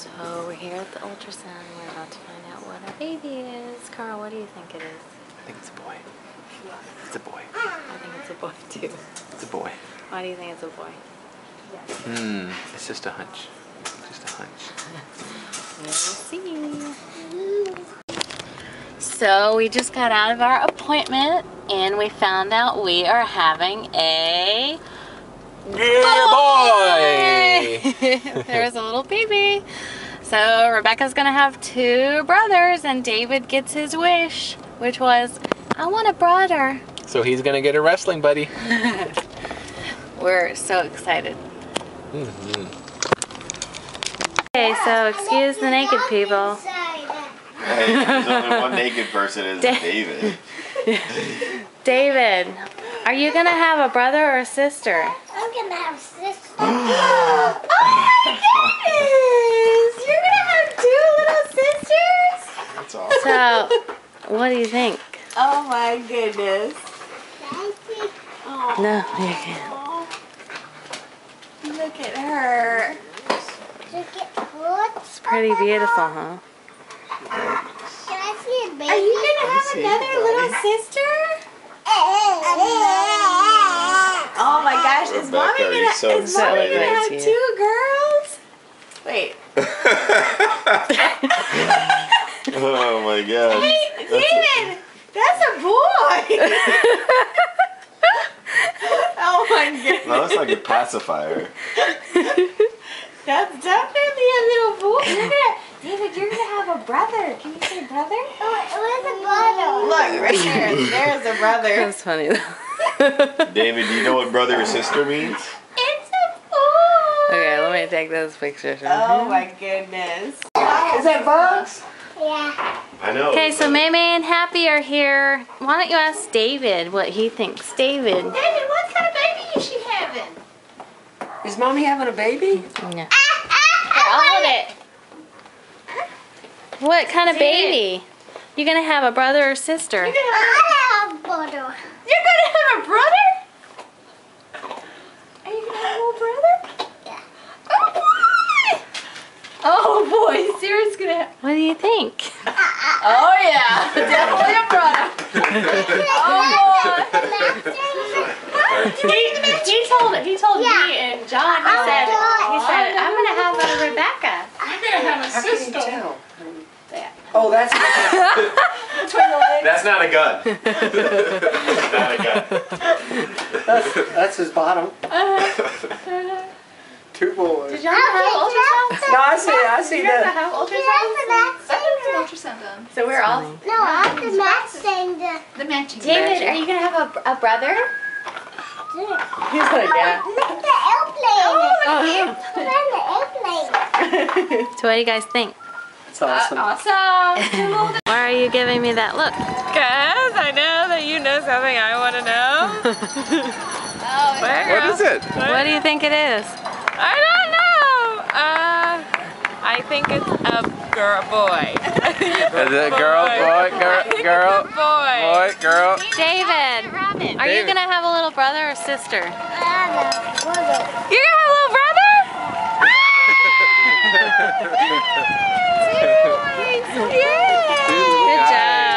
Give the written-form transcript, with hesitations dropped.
So we're here at the ultrasound. We're about to find out what our baby is. Carl, what do you think it is? I think it's a boy. It's a boy. I think it's a boy too. It's a boy. Why do you think it's a boy? It's just a hunch. Just a hunch. We'll see. So we just got out of our appointment and we found out we are having a boy! There's a little baby. So Rebecca's gonna have 2 brothers and David gets his wish, which was, I want a brother. So he's gonna get a wrestling buddy. We're so excited. Okay, so excuse the naked people. Hey, there's only one naked person, is David. David, are you gonna have a brother or a sister? I'm gonna have a sister. Oh my goodness! You're gonna have 2 little sisters? That's awesome. So, what do you think? Oh my goodness. No, you can't. Look at her. It's pretty beautiful, huh? Can I see a baby? Are you gonna have another little sister? Oh my gosh, is mommy Rebecca, gonna, are you so is mommy excited? gonna have Yeah. 2 girls? Wait. Oh my gosh. Hey, David, that's a boy. Oh my goodness. That looks like a pacifier. That's definitely a little boy. David, you're gonna have a brother. Can you say brother? Where's the brother? Look, right there. There's a brother. That's funny though. David, do you know what brother or sister means? It's a boy. Okay, let me take those pictures. Oh my goodness. Is that bugs? Yeah. I know. Okay, so May May and Happy are here. Why don't you ask David what he thinks? David. David, what kind of baby is she having? Is mommy having a baby? No. Here, I'll hold it. What kind of baby? You gonna have a brother or sister? I have a brother. You're gonna have a brother? Are you gonna have a little brother? Yeah. Oh boy, Sarah's gonna have... What do you think? Oh yeah, definitely a brother. Oh boy. He told me and John, he said, I'm gonna have a Rebecca. How can you tell? Oh, that's Between the legs. That's not a gun. Not a gun. that's his bottom. 2 boys. Did y'all have ultrasound? No, I see You guys that. have ultrasound? So we're all... No, I have the matching The matching. David, are you gonna have a brother? He's like, yeah. Look at the airplane. Oh, Look at the airplane. So what do you guys think? That's awesome. Awesome. Why are you giving me that look? Because I know that you know something I want to know. What is it? What do you think it is? I don't know. I think it's a boy. Is it girl, boy, girl, boy, girl? David, are you David. gonna have a little brother or sister? I have a brother. You're gonna have a little brother? Good job.